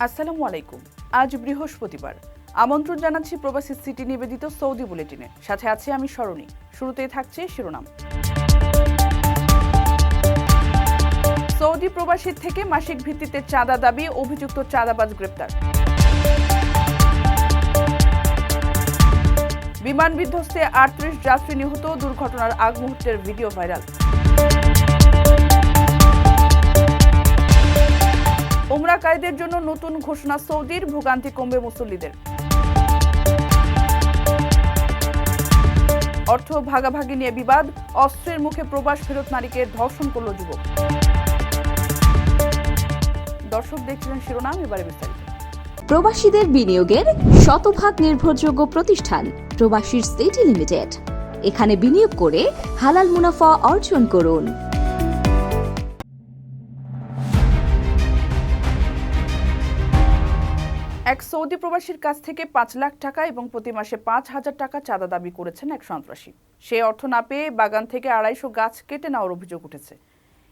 আসসালামু আলাইকুম। আজ বৃহস্পতিবার। আমন্ত্রণ জানাচ্ছি প্রবাসী সিটি নিবেদিত সৌদি বুলেটিনে। সাথে আছি আমি স্মরণী। শুরুতেই থাকছে শিরোনাম। সৌদি প্রবাসীর থেকে মাসিক ভিত্তিতে চাঁদা দাবি, অভিযুক্ত চাঁদাবাজ গ্রেপ্তার। বিমান বিধ্বস্তে ৩৮ যাত্রী নিহত, দুর্ঘটনার আগ মুহূর্তের ভিডিও ভাইরাল। উমরাকারীদের জন্য নতুন ঘোষণা সৌদির, ভোগান্তি কমবে মুসল্লিদের। অর্থ ভাগাভাগি নিয়ে বিবাদ, অস্ত্রের মুখে প্রবাস ফেরত নারীকে ধর্ষণ করল যুবক। দর্শক দেখছিলেন শিরোনাম, এবারে বিস্তারিত। প্রবাসীদের বিনিয়োগের শতভাগ নির্ভরযোগ্য প্রতিষ্ঠান প্রবাসীর সিটি লিমিটেড। এখানে বিনিয়োগ করে হালাল মুনাফা অর্জন করুন। এক সৌদি প্রবাসীর কাছ থেকে ৫ লাখ টাকা এবং প্রতি মাসে ৫,০০০ টাকা চাঁদা দাবি করেছেন এক সন্ত্রাসী। সে অর্থ না পেয়ে বাগান থেকে ২৫০ গাছ কেটে নেওয়ার অভিযোগ উঠেছে।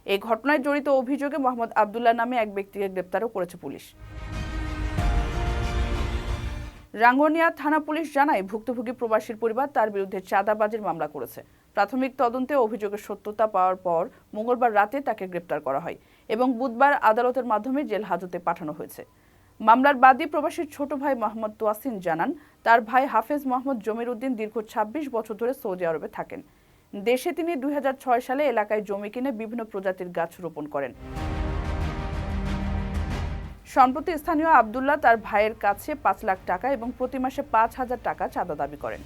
এই ঘটনায় জড়িত অভিযোগে মোহাম্মদ আবদুল্লাহ নামে এক ব্যক্তিকে গ্রেপ্তারও করেছে পুলিশ। রাঙ্গুনিয়া থানা পুলিশ জানায়, ভুক্তভোগী প্রবাসীর পরিবার তার বিরুদ্ধে চাঁদাবাজির মামলা করেছে। প্রাথমিক তদন্তে অভিযোগের সত্যতা পাওয়ার পর মঙ্গলবার রাতে তাকে গ্রেপ্তার করা হয় এবং বুধবার আদালতের মাধ্যমে জেল হাজতে পাঠানো হয়েছে। মামলার বাদী প্রবাসীর ছোট ভাই মোহাম্মদ তোয়াসিন জানান, তার ভাই হাফেজ মোহাম্মদ জমির উদ্দিন দীর্ঘ ২৬ বছর ধরে সৌদি আরবে থাকেন। দেশে তিনি ২০০৬ সালে এলাকায় জমি কিনে বিভিন্ন প্রজাতির গাছ রোপণ করেন। সম্প্রতি স্থানীয় আবদুল্লাহ তার ভাইয়ের কাছে ৫ লাখ টাকা এবং প্রতি মাসে ৫,০০০ টাকা চাঁদা দাবি করেন।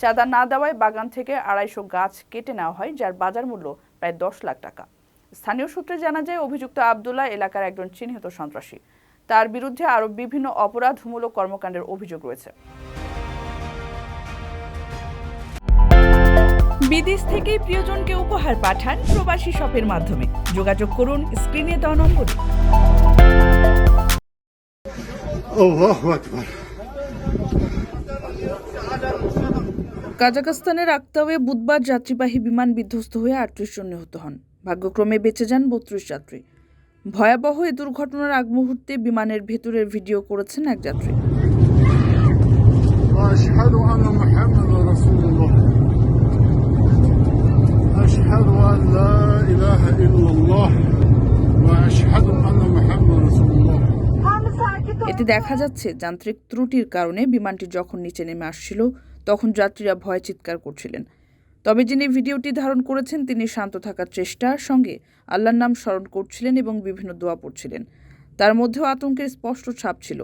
চাঁদা না দেওয়ায় বাগান থেকে ২৫০ গাছ কেটে নেওয়া হয়, যার বাজার মূল্য প্রায় ১০ লাখ টাকা। স্থানীয় সূত্রে জানা যায়, অভিযুক্ত আবদুল্লাহ এলাকার একজন চিহ্নিত সন্ত্রাসী। তার বিরুদ্ধে আরও বিভিন্ন অপরাধমূলক কর্মকাণ্ডের অভিযোগ রয়েছে। বিদেশ থেকে প্রিয়জনকে উপহার পাঠান প্রবাসী শপের মাধ্যমে। যোগাযোগ করুন স্ক্রিনে দেওয়া নম্বরে। কাজাখস্তানের আক্তাওয়ে বুধবার যাত্রীবাহী বিমান বিধ্বস্ত হয়ে ৩৮ জন নিহত হন। ভাগ্যক্রমে বেঁচে যান ৩২ যাত্রী। ভয়াবহ এই দুর্ঘটনার আগ মুহূর্তে বিমানের ভেতরের ভিডিও করেছেন এক যাত্রী। এতে দেখা যাচ্ছে, যান্ত্রিক ত্রুটির কারণে বিমানটি যখন নিচে নেমে আসছিল তখন যাত্রীরা ভয়ে চিৎকার করছিলেন। তবে যিনি ভিডিওটি ধারণ করেছেন তিনি শান্ত থাকার চেষ্টার সঙ্গে আল্লাহর নাম স্মরণ করছিলেন এবং বিভিন্ন দোয়া পড়ছিলেন। তার মধ্যেও আতঙ্কের স্পষ্ট ছাপ ছিল।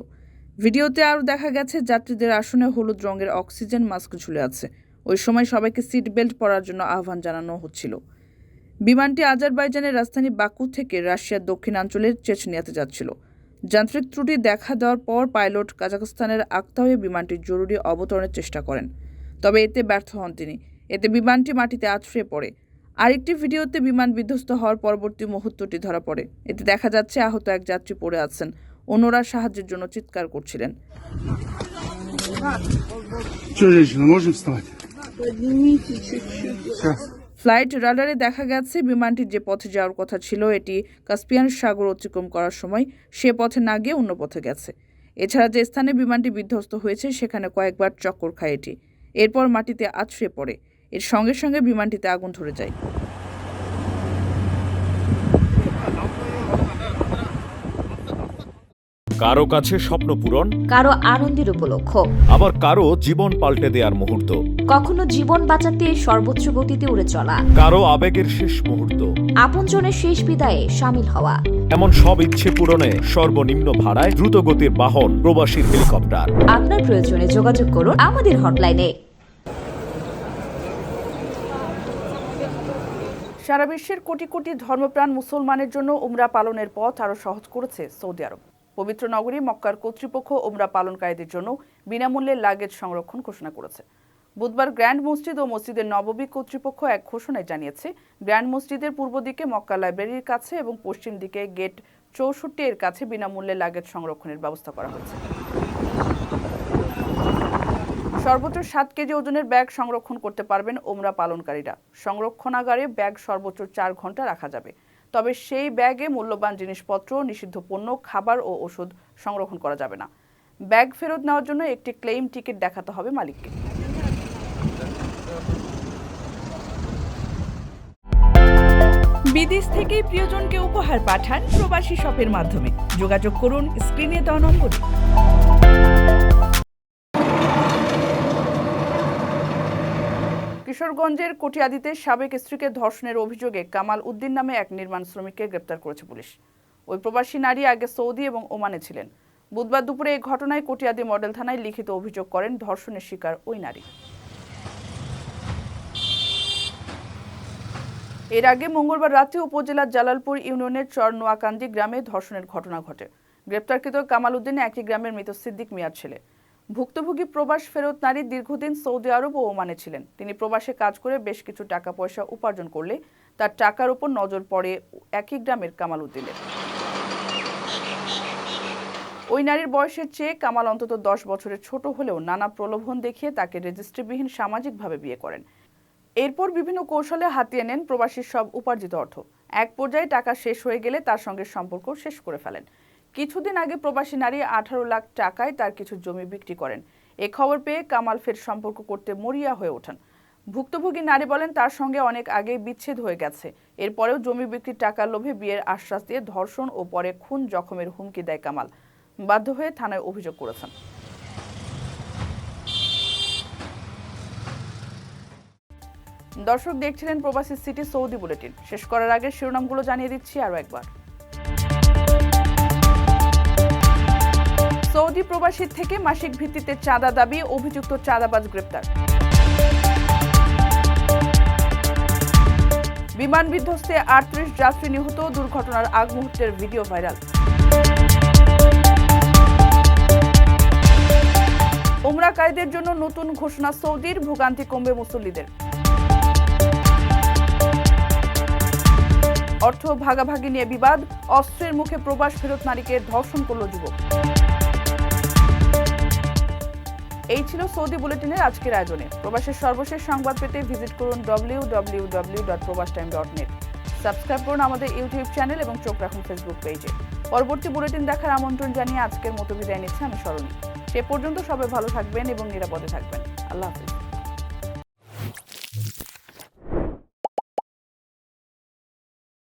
ভিডিওতে আরও দেখা গেছে, যাত্রীদের আসনে হলুদ রঙের অক্সিজেন মাস্ক ঝুলে আছে। ওই সময় সবাইকে সিট বেল্ট পরার জন্য আহ্বান জানানো হচ্ছিল। বিমানটি আজারবাইজানের রাজধানী বাকু থেকে রাশিয়ার দক্ষিণাঞ্চলের চেচনিয়াতে যাচ্ছিল। যান্ত্রিক ত্রুটি দেখা দেওয়ার পর পাইলট কাজাখস্তানের আক্তাওয়ে বিমানটির জরুরি অবতরণের চেষ্টা করেন, তবে এতে ব্যর্থ হন তিনি। এতে বিমানটি মাটিতে আছড়ে পড়ে। আরেকটি ভিডিওতে বিমান বিধ্বস্ত হওয়ার পরবর্তী মুহূর্তটি ধরা পড়ে। এতে দেখা যাচ্ছে আহত এক যাত্রী পড়ে আছেন, অন্যরা সাহায্যের জন্য চিৎকার করছিলেন। ফ্লাইট রাডারে দেখা গেছে, বিমানটি যে পথে যাওয়ার কথা ছিল এটি কাস্পিয়ান সাগর অতিক্রম করার সময় সে পথে না গিয়ে অন্য পথে গেছে। এছাড়া যে স্থানে বিমানটি বিধ্বস্ত হয়েছে সেখানে কয়েকবার চক্কর খায় এটি। এরপর মাটিতে আছড়ে পড়ে। এর সঙ্গে সঙ্গে বিমানটিতে আগুন ধরে যায়। কারো কাছে স্বপ্ন পূরণ, কারো আনন্দের উপলক্ষ, আবার কারো জীবন পাল্টে দেওয়ার মুহূর্ত, কখনো জীবন বাঁচাতে সর্বোচ্চ গতিতে উড়ে চলা, কারো আবেগের শেষ মুহূর্ত, আপনজনের শেষ বিদায়ে সামিল হওয়া। এমন সব ইচ্ছে পূরণে সর্বনিম্ন ভাড়ায় দ্রুত গতির বাহন প্রবাসীর হেলিকপ্টার। আপনার প্রয়োজনে যোগাযোগ করুন আমাদের হটলাইনে। সারা বিশ্বের কোটি কোটি ধর্মপ্রাণ মুসলমানের জন্য উমরা পালনের পথ আরও সহজ করেছে সৌদি আরব। পবিত্র নগরী মক্কার কর্তৃপক্ষ উমরা পালনকারীদের জন্য বিনামূল্যে লাগেজ সংরক্ষণ ঘোষণা করেছে। বুধবার গ্র্যান্ড মসজিদ ও মসজিদের নববী কর্তৃপক্ষ এক ঘোষণায় জানিয়েছে, গ্র্যান্ড মসজিদের পূর্ব দিকে মক্কা লাইব্রেরির কাছে এবং পশ্চিম দিকে গেট ৬৪ এর কাছে বিনামূল্যে লাগেজ সংরক্ষণের ব্যবস্থা করা হয়েছে। সর্বোচ্চ ৭ কেজি ওজনের ব্যাগ সংরক্ষণ করতে পারবেন উমরা পালনকারীরা। সংরক্ষণাগারে ব্যাগ সর্বোচ্চ ৪ ঘন্টা রাখা যাবে। তবে সেই ব্যাগে মূল্যবান জিনিসপত্র, নিষিদ্ধ পণ্য, খাবার ও ওষুধ সংরক্ষণ করা যাবে না। ব্যাগ ফেরত নেওয়ার জন্য একটি ক্লেইম টিকিট দেখাতে হবে মালিককে। বিদেশ থেকে প্রিয়জনকে উপহার পাঠান প্রবাসী শপের মাধ্যমে। যোগাযোগ করুন স্ক্রিনে দেওয়া নম্বরে। কিশোরগঞ্জের কটিয়াদীতে সাবেক স্ত্রীকে ধর্ষণের অভিযোগে কামাল উদ্দিন নামে এক নির্মাণ শ্রমিককে গ্রেপ্তার করেছে পুলিশ। ওই প্রবাসী নারী আগে সৌদি এবং ওমানে ছিলেন। বুধবার দুপুরে এই ঘটনায় কটিয়াদী মডেল থানায় লিখিত অভিযোগ করেন ধর্ষণের শিকার ওই নারী। এর আগে মঙ্গলবার রাতে উপজেলার জালালপুর ইউনিয়নের চর নোয়াকান্দি গ্রামে ধর্ষণের ঘটনা ঘটে। গ্রেপ্তারকৃত কামাল উদ্দিন একই গ্রামের মৃত সিদ্দিক মিয়ার ছেলে। ভুক্তভোগী প্রবাস ফেরত নারী দীর্ঘদিন সৌদি আরব ও ওমানে ছিলেন। তিনি প্রবাসে কাজ করে বেশ কিছু টাকা পয়সা উপার্জন করলে তার টাকার উপর নজর পড়ে একই গ্রামের কামাল উদ্দিনের। ওই নারীর বয়সের চেয়ে কামাল অন্তত 10 বছরের ছোট হলেও নানা প্রলোভন দেখিয়ে তাকে রেজিস্ট্রিবিহীন সামাজিকভাবে বিয়ে করেন। এরপর বিভিন্ন কৌশলে হাতিয়ে নেন প্রবাসীর সব উপার্জিত অর্থ। এক পর্যায়ে টাকা শেষ হয়ে গেলে তার সঙ্গে সম্পর্ক শেষ করে ফেলেন। কিছুদিন আগে প্রবাসী নারী 18 লাখ টাকায় তার কিছু জমি বিক্রি করেন। এ খবর পেয়ে কামাল ফের সম্পর্ক করতে মরিয়া হয়ে ওঠেন। ভুক্তভোগী নারী বলেন তার সঙ্গে অনেক আগেই বিচ্ছেদ হয়ে গেছে। এরপরেও জমি বিক্রির টাকার লোভে বিয়ের আশ্বাস দিয়ে ধর্ষণ ও পরে খুন জখমের হুমকি দেয় কামাল। বাধ্য হয়ে থানায় অভিযোগ করেছেন। দর্শক দেখছিলেন প্রবাসী সিটি সৌদি বুলেটিন। শেষ করার আগে শিরোনামগুলো জানিয়ে দিচ্ছি আরও একবার। সৌদি প্রবাসীর থেকে মাসিক ভিত্তিতে চাঁদা দাবি, অভিযুক্ত চাঁদাবাজ গ্রেপ্তার। বিমান বিধ্বস্তে 38 যাত্রী নিহত, দুর্ঘটনার আগ মুহূর্তের ভিডিও ভাইরাল। উমরাকারীদের জন্য নতুন ঘোষণা সৌদির, ভোগান্তি কমবে মুসল্লিদের। অর্থ ভাগাভাগি নিয়ে বিবাদ, অস্ত্রের মুখে প্রবাস ফেরত নারীকে ধর্ষণ করল যুবক। এই ছিল সৌদি বুলেটিনের আজকের আয়োজনে। প্রবাসের সর্বশেষ সংবাদ পেতে ভিজিট করুন www.probastime.net। সাবস্ক্রাইব করুন আমাদের ইউটিউব চ্যানেল এবং চোখ রাখুন ফেসবুক পেজে। পরবর্তী বুলেটিন দেখার আমন্ত্রণ জানিয়ে আজকের মতো বিদায় নিচ্ছে আমি সরণী। সে পর্যন্ত সবাই ভালো থাকবেন এবং নিরাপদে থাকবেন। আল্লাহ হাফেজ।